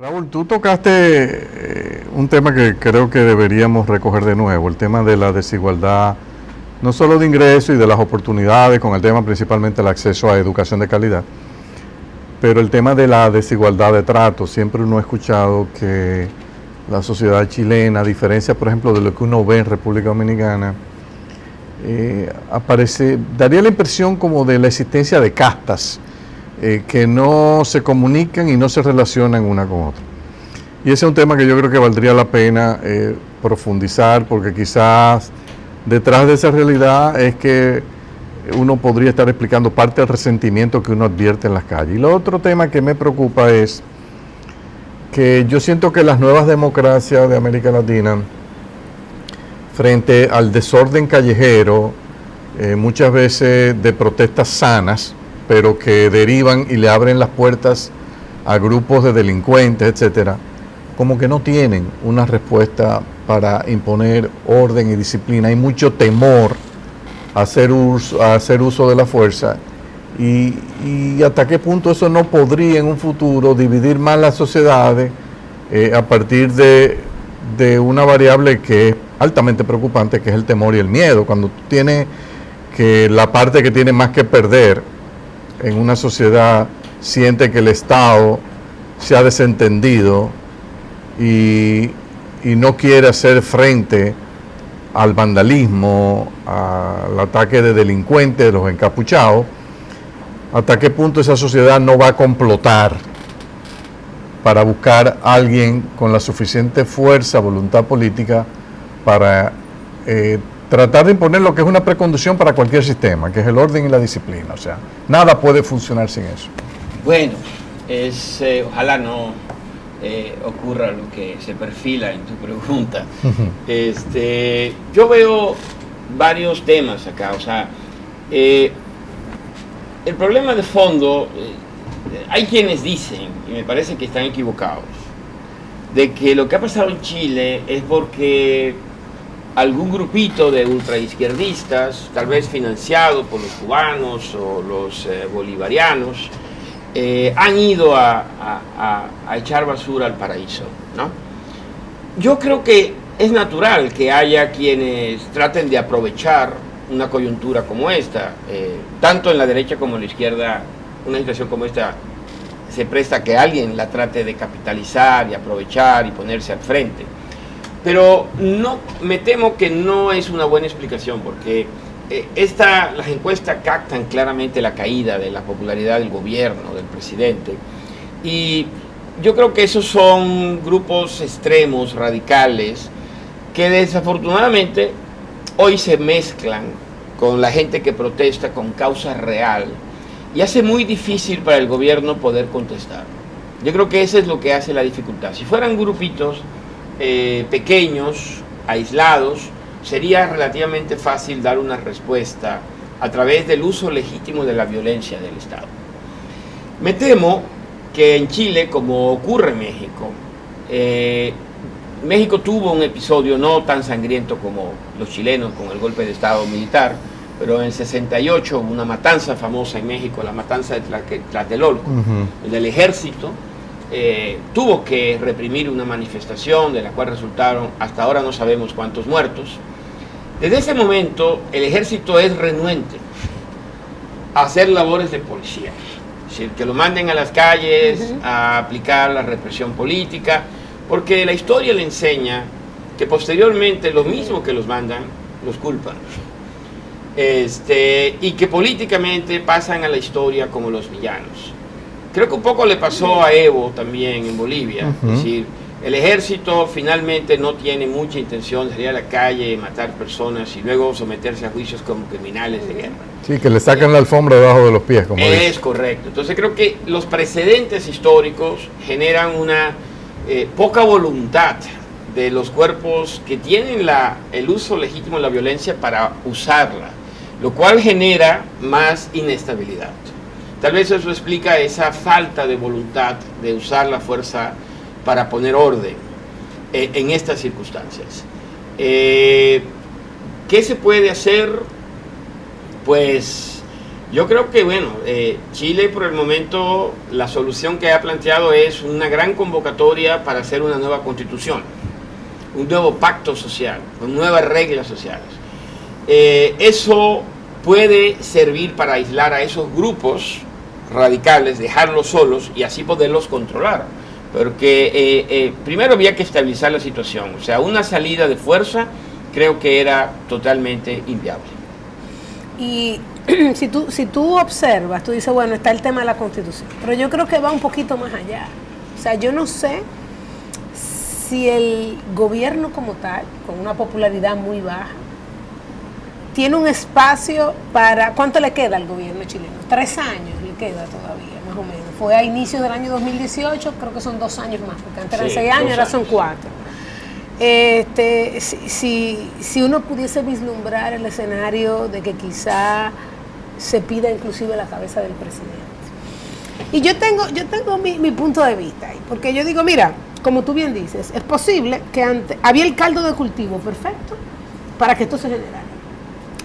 Raúl, tú tocaste un tema que creo que deberíamos recoger de nuevo, el tema de la desigualdad, no solo de ingresos y de las oportunidades, con el tema principalmente el acceso a educación de calidad, pero el tema de la desigualdad de trato. Siempre uno ha escuchado que la sociedad chilena, a diferencia, por ejemplo, de lo que uno ve en República Dominicana, daría la impresión como de la existencia de castas que no se comunican y no se relacionan una con otra. Y ese es un tema que yo creo que valdría la pena profundizar, porque quizás detrás de esa realidad es que uno podría estar explicando parte del resentimiento que uno advierte en las calles. Y lo otro tema que me preocupa es que yo siento que las nuevas democracias de América Latina, frente al desorden callejero, muchas veces de protestas sanas, pero que derivan y le abren las puertas a grupos de delincuentes, etcétera, como que no tienen una respuesta para imponer orden y disciplina. Hay mucho temor a hacer uso de la fuerza y hasta qué punto eso no podría en un futuro dividir más las sociedades a partir de una variable que es altamente preocupante, que es el temor y el miedo. Cuando tú tienes que la parte que tiene más que perder en una sociedad siente que el Estado se ha desentendido y no quiere hacer frente al vandalismo, al ataque de delincuentes, de los encapuchados, hasta qué punto esa sociedad no va a complotar para buscar a alguien con la suficiente fuerza, voluntad política para tratar de imponer lo que es una precondición para cualquier sistema, que es el orden y la disciplina. O sea, nada puede funcionar sin eso. Bueno, ojalá no ocurra lo que se perfila en tu pregunta. Yo veo varios temas acá. O sea, el problema de fondo, hay quienes dicen, y me parece que están equivocados, de que lo que ha pasado en Chile es porque algún grupito de ultraizquierdistas, tal vez financiado por los cubanos o los bolivarianos, han ido a echar basura al paraíso, ¿no? Yo creo que es natural que haya quienes traten de aprovechar una coyuntura como esta, tanto en la derecha como en la izquierda. Una situación como esta se presta a que alguien la trate de capitalizar y aprovechar y ponerse al frente. Pero no, me temo que no es una buena explicación, porque las encuestas captan claramente la caída de la popularidad del gobierno, del presidente, y yo creo que esos son grupos extremos, radicales, que desafortunadamente hoy se mezclan con la gente que protesta con causa real y hace muy difícil para el gobierno poder contestar. Yo creo que eso es lo que hace la dificultad. Si fueran grupitos pequeños, aislados, sería relativamente fácil dar una respuesta a través del uso legítimo de la violencia del Estado. Me temo que en Chile, como ocurre en México, México tuvo un episodio no tan sangriento como los chilenos con el golpe de Estado militar, pero en el 68 hubo una matanza famosa en México, la matanza de Tlatelolco, donde el ejército tuvo que reprimir una manifestación de la cual resultaron, hasta ahora no sabemos cuántos muertos. Desde ese momento el ejército es renuente a hacer labores de policía, es decir, que lo manden a las calles a aplicar la represión política, porque la historia le enseña que posteriormente lo mismo que los mandan, los culpan. Y que políticamente pasan a la historia como los villanos. Creo que un poco le pasó a Evo también en Bolivia. Es decir, el ejército finalmente no tiene mucha intención de salir a la calle, matar personas y luego someterse a juicios como criminales de guerra. Sí, que le sacan la alfombra debajo de los pies, como dice. Es correcto. Entonces creo que los precedentes históricos generan una poca voluntad de los cuerpos que tienen el uso legítimo de la violencia para usarla, lo cual genera más inestabilidad. Tal vez eso explica esa falta de voluntad de usar la fuerza para poner orden en estas circunstancias. ¿Qué se puede hacer? Pues Yo creo que, bueno, Chile por el momento, la solución que ha planteado es una gran convocatoria para hacer una nueva constitución, un nuevo pacto social, con nuevas reglas sociales. Eso puede servir para aislar a esos grupos radicales, dejarlos solos y así poderlos controlar. Porque primero había que estabilizar la situación, o sea, una salida de fuerza creo que era totalmente inviable. Y si tú observas, tú dices, bueno, está el tema de la Constitución, pero yo creo que va un poquito más allá. O sea, yo no sé si el gobierno como tal, con una popularidad muy baja, tiene un espacio para... ¿Cuánto le queda al gobierno chileno? 3 años le queda todavía, más o menos. Fue a inicio del año 2018, creo que son 2 años más, porque antes eran 6 años, ahora son 4. Si uno pudiese vislumbrar el escenario de que quizá se pida inclusive la cabeza del presidente. Y yo tengo mi punto de vista ahí, porque yo digo, mira, como tú bien dices, es posible que antes había el caldo de cultivo perfecto para que esto se generara.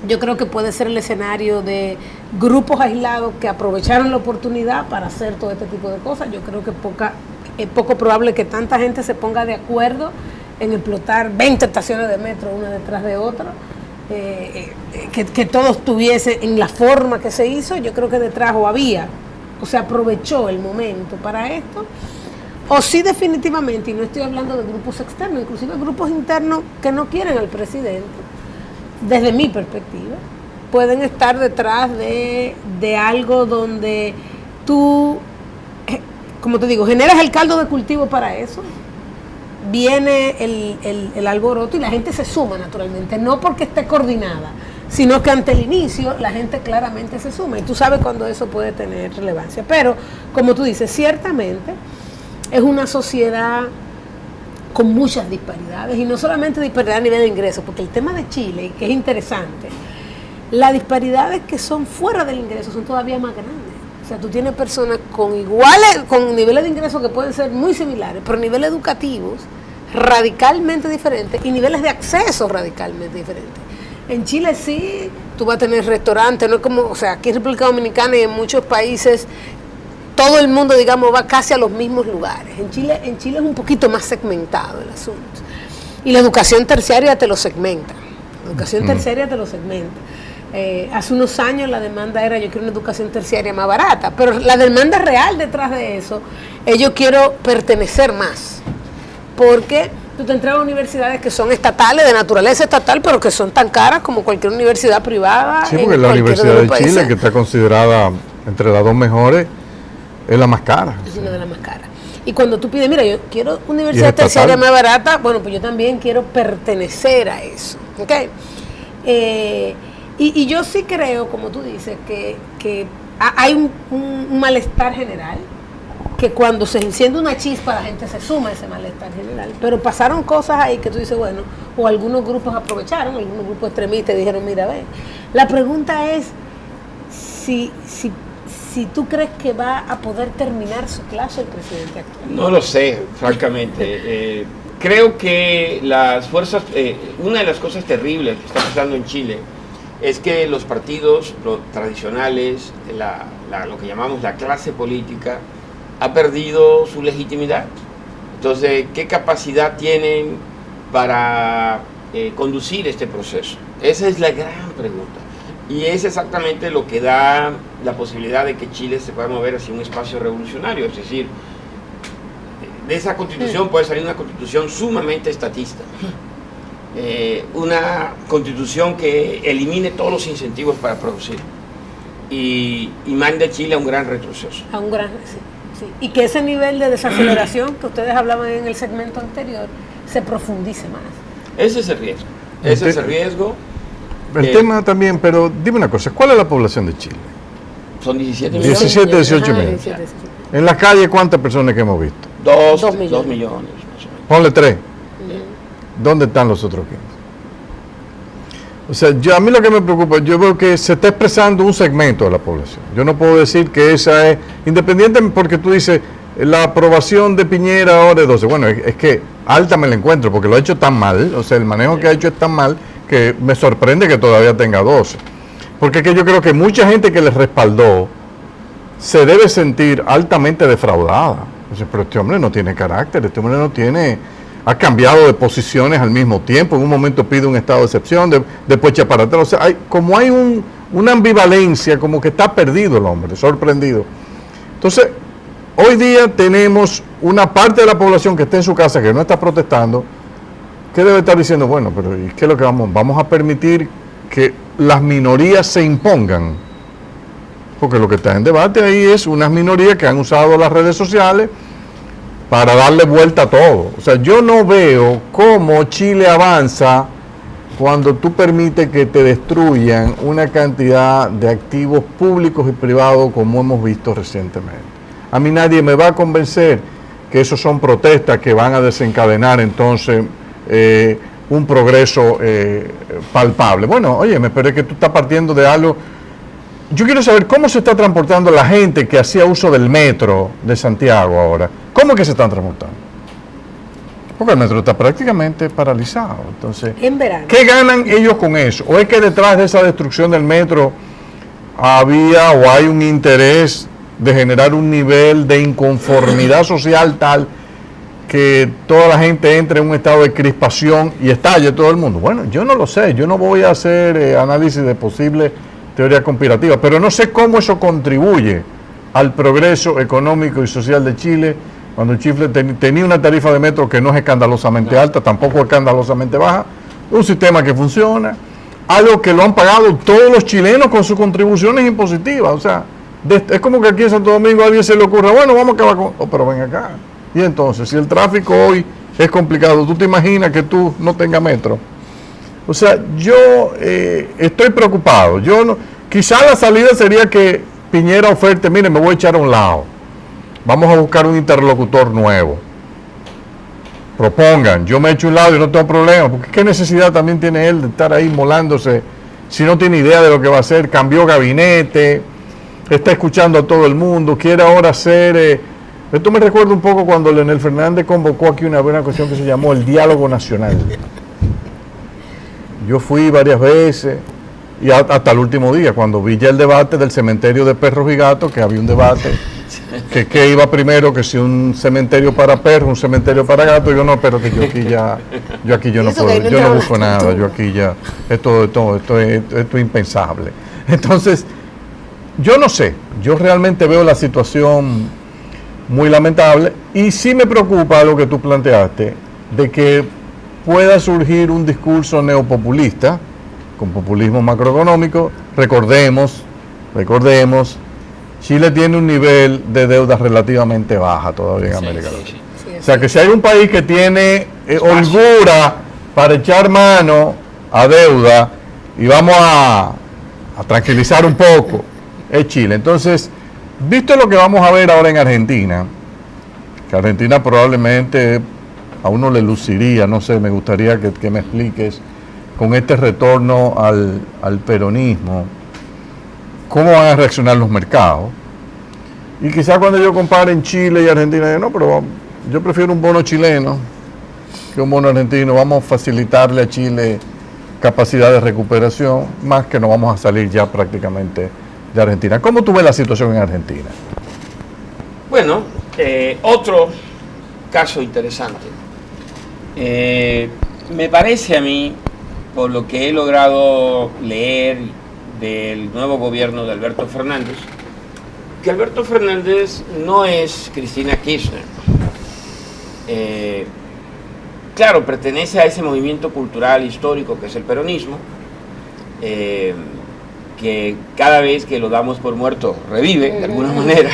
Yo creo que puede ser el escenario de grupos aislados que aprovecharon la oportunidad para hacer todo este tipo de cosas. Yo creo que es poco probable que tanta gente se ponga de acuerdo en explotar 20 estaciones de metro una detrás de otra, que todo estuviese en la forma que se hizo. Yo creo que detrás o se aprovechó el momento para esto, o sí definitivamente, y no estoy hablando de grupos externos, inclusive grupos internos que no quieren al presidente, desde mi perspectiva, pueden estar detrás de algo donde tú, como te digo, generas el caldo de cultivo para eso, viene el alboroto y la gente se suma naturalmente, no porque esté coordinada, sino que ante el inicio la gente claramente se suma, y tú sabes cuando eso puede tener relevancia. Pero, como tú dices, ciertamente es una sociedad con muchas disparidades, y no solamente disparidad a nivel de ingresos, porque el tema de Chile, que es interesante, las disparidades que son fuera del ingreso son todavía más grandes. O sea, tú tienes personas con niveles de ingresos que pueden ser muy similares, pero niveles educativos radicalmente diferentes y niveles de acceso radicalmente diferentes. En Chile sí, tú vas a tener restaurantes, no es como, o sea, aquí en República Dominicana y en muchos países todo el mundo, digamos, va casi a los mismos lugares. En Chile es un poquito más segmentado el asunto. Y la educación terciaria te lo segmenta. Hace unos años la demanda era, yo quiero una educación terciaria más barata, pero la demanda real detrás de eso es, yo quiero pertenecer más. Porque tú te entras a universidades que son estatales, de naturaleza estatal, pero que son tan caras como cualquier universidad privada. Sí, porque la Universidad de Chile, que está considerada entre las 2 mejores, es la más cara. Es una de las más caras. Y cuando tú pides, mira, yo quiero universidad terciaria más barata, bueno, pues yo también quiero pertenecer a eso. ¿Okay? Y yo sí creo, como tú dices, que hay un malestar general, que cuando se enciende una chispa la gente se suma a ese malestar general, pero pasaron cosas ahí que tú dices, bueno, o algunos grupos aprovecharon, algunos grupos extremistas dijeron, mira, ve, la pregunta es si tú crees que va a poder terminar su clase el presidente actual. No lo sé, francamente. Creo que las fuerzas, una de las cosas terribles que está pasando en Chile es que los partidos tradicionales, lo que llamamos la clase política, ha perdido su legitimidad. Entonces, ¿qué capacidad tienen para conducir este proceso? Esa es la gran pregunta. Y es exactamente lo que da la posibilidad de que Chile se pueda mover hacia un espacio revolucionario. Es decir, de esa constitución puede salir una constitución sumamente estatista. Una constitución que elimine todos los incentivos para producir. Y mande a Chile a un gran retroceso. A un gran, sí. Y que ese nivel de desaceleración que ustedes hablaban en el segmento anterior se profundice más. Ese es el riesgo. Ese es el riesgo. El tema también, pero dime una cosa, ¿cuál es la población de Chile? Son 17 millones. 17, 18 millones. En la calle, ¿cuántas personas que hemos visto? 2 millones. Más o menos. Ponle 3. ¿Dónde están los otros 15? O sea, a mí lo que me preocupa, yo veo que se está expresando un segmento de la población. Yo no puedo decir que esa es, independiente, porque tú dices, la aprobación de Piñera ahora es 12. Bueno, es que alta me la encuentro, porque lo ha hecho tan mal, o sea, el manejo que ha hecho es tan mal, que me sorprende que todavía tenga 12. Porque es que yo creo que mucha gente que les respaldó se debe sentir altamente defraudada. Dice, pero este hombre no tiene carácter, este hombre no tiene, ha cambiado de posiciones al mismo tiempo, en un momento pide un estado de excepción, después echa para atrás. O sea, hay una ambivalencia, como que está perdido el hombre, sorprendido. Entonces, hoy día tenemos una parte de la población que está en su casa, que no está protestando, que debe estar diciendo, bueno, pero ¿y qué es lo que vamos a permitir que las minorías se impongan? Porque lo que está en debate ahí es unas minorías que han usado las redes sociales para darle vuelta a todo. O sea, yo no veo cómo Chile avanza cuando tú permites que te destruyan una cantidad de activos públicos y privados como hemos visto recientemente. A mí nadie me va a convencer que eso son protestas que van a desencadenar entonces un progreso palpable. Bueno, óyeme, pero es que tú estás partiendo de algo. Yo quiero saber cómo se está transportando la gente que hacía uso del metro de Santiago ahora. ¿Cómo es que se están transportando? Porque el metro está prácticamente paralizado. Entonces, en verano. ¿qué ganan ellos con eso? ¿O es que detrás de esa destrucción del metro había o hay un interés de generar un nivel de inconformidad social tal que toda la gente entre en un estado de crispación y estalle todo el mundo? Bueno, yo no lo sé, yo no voy a hacer análisis de posibles teorías conspirativas, pero no sé cómo eso contribuye al progreso económico y social de Chile, cuando Chile tenía una tarifa de metro que no es escandalosamente alta, tampoco escandalosamente baja, un sistema que funciona, algo que lo han pagado todos los chilenos con sus contribuciones impositivas. O sea, es como que aquí en Santo Domingo a alguien se le ocurre, bueno, vamos a acabar con... Oh, pero ven acá. Y entonces, si el tráfico hoy es complicado, ¿tú te imaginas que tú no tengas metro? O sea, yo estoy preocupado. Quizá la salida sería que Piñera oferte, mire, me voy a echar a un lado. Vamos a buscar un interlocutor nuevo. Propongan, yo me echo a un lado y no tengo problema, porque qué necesidad también tiene él de estar ahí molándose si no tiene idea de lo que va a hacer. Cambió gabinete, está escuchando a todo el mundo, quiere ahora hacer... esto me recuerda un poco cuando Leonel Fernández convocó aquí una cuestión que se llamó el diálogo nacional. Yo fui varias veces y hasta el último día, cuando vi ya el debate del cementerio de perros y gatos, que había un debate que iba primero, que si un cementerio para perros, un cementerio para gatos. Yo no, espérate, yo aquí yo no puedo, yo no busco nada, yo aquí ya, esto es impensable. Entonces, yo no sé, yo realmente veo la situación muy lamentable y sí me preocupa lo que tú planteaste, de que pueda surgir un discurso neopopulista, con populismo macroeconómico. Recordemos, Chile tiene un nivel de deuda relativamente baja todavía en América Latina. O sea que si hay un país que tiene holgura para echar mano a deuda y vamos a tranquilizar un poco, es Chile. Entonces, visto lo que vamos a ver ahora en Argentina, que Argentina probablemente a uno le luciría, no sé, me gustaría que me expliques, con este retorno al peronismo, cómo van a reaccionar los mercados. Y quizás cuando yo compare en Chile y Argentina, yo, no, pero yo prefiero un bono chileno que un bono argentino. Vamos a facilitarle a Chile capacidad de recuperación, más que no vamos a salir ya prácticamente de Argentina. ¿Cómo tú ves la situación en Argentina? Bueno, otro caso interesante. Me parece a mí, por lo que he logrado leer del nuevo gobierno de Alberto Fernández, que Alberto Fernández no es Cristina Kirchner. Claro, pertenece a ese movimiento cultural histórico que es el peronismo, que cada vez que lo damos por muerto revive de alguna manera.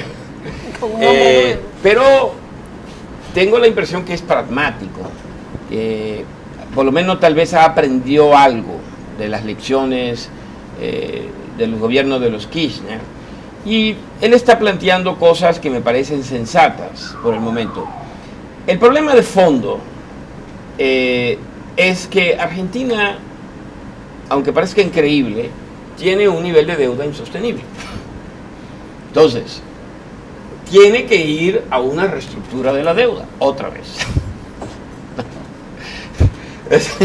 Pero tengo la impresión que es pragmático. Por lo menos tal vez ha aprendido algo de las lecciones del gobierno de los Kirchner, y él está planteando cosas que me parecen sensatas por el momento. El problema de fondo es que Argentina, aunque parezca increíble, tiene un nivel de deuda insostenible. Entonces, tiene que ir a una reestructura de la deuda, otra vez.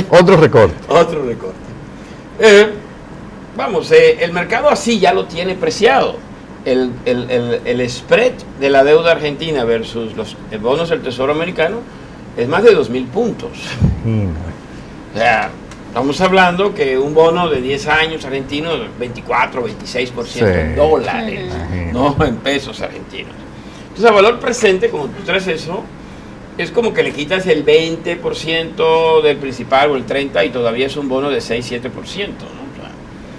Otro recorte. Otro recorte. vamos, el mercado así ya lo tiene preciado. El spread de la deuda argentina versus los bonos del Tesoro americano es más de 2.000 puntos. O sea, estamos hablando que un bono de 10 años argentino, 24, 26% en dólares, no en pesos argentinos. Entonces, a valor presente, como tú traes eso, es como que le quitas el 20% del principal o el 30% y todavía es un bono de 6-7%, ¿no?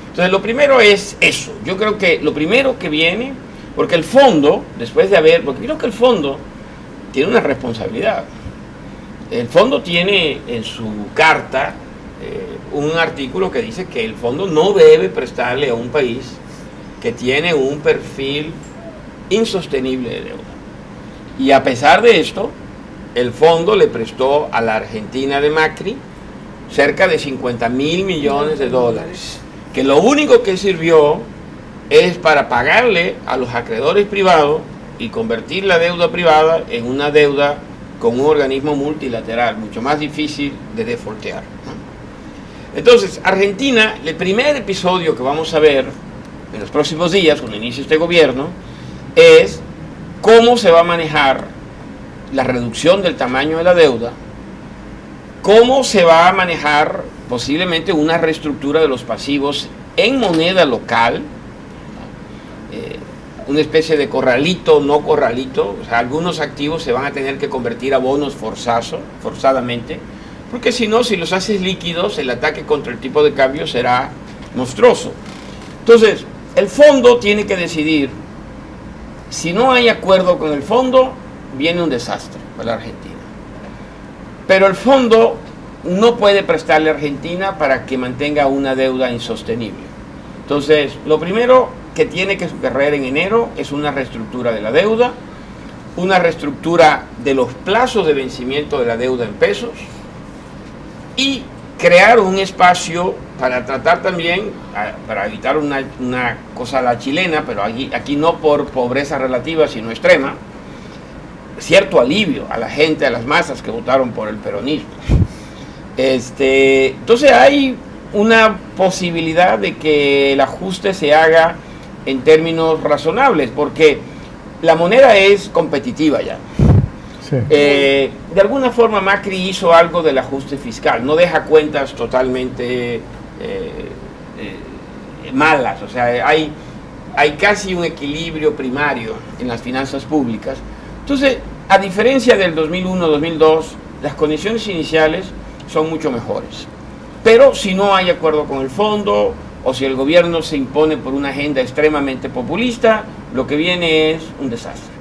Entonces, lo primero es eso. Yo creo que lo primero que viene, porque el fondo, después de haber, porque creo que el fondo tiene una responsabilidad. El fondo tiene en su carta un artículo que dice que el fondo no debe prestarle a un país que tiene un perfil insostenible de deuda. Y a pesar de esto, el fondo le prestó a la Argentina de Macri cerca de 50.000 millones de dólares, que lo único que sirvió es para pagarle a los acreedores privados y convertir la deuda privada en una deuda con un organismo multilateral, mucho más difícil de defaultear, ¿no? Entonces, Argentina, el primer episodio que vamos a ver en los próximos días, cuando inicie este gobierno, es cómo se va a manejar la reducción del tamaño de la deuda, cómo se va a manejar posiblemente una reestructura de los pasivos en moneda local, una especie de corralito, no corralito. O sea, algunos activos se van a tener que convertir a bonos forzadamente, porque si no, si los haces líquidos, el ataque contra el tipo de cambio será monstruoso. Entonces, el fondo tiene que decidir. Si no hay acuerdo con el fondo, viene un desastre para la Argentina. Pero el fondo no puede prestarle a Argentina para que mantenga una deuda insostenible. Entonces, lo primero que tiene que suceder en enero es una reestructura de la deuda, una reestructura de los plazos de vencimiento de la deuda en pesos y crear un espacio para tratar también, para evitar una cosa a la chilena, pero aquí no por pobreza relativa, sino extrema, cierto alivio a la gente, a las masas que votaron por el peronismo. Entonces hay una posibilidad de que el ajuste se haga en términos razonables, porque la moneda es competitiva ya. Sí. De alguna forma Macri hizo algo del ajuste fiscal, no deja cuentas totalmente malas, o sea, hay casi un equilibrio primario en las finanzas públicas. Entonces, a diferencia del 2001-2002, las condiciones iniciales son mucho mejores. Pero si no hay acuerdo con el fondo, o si el gobierno se impone por una agenda extremadamente populista, lo que viene es un desastre.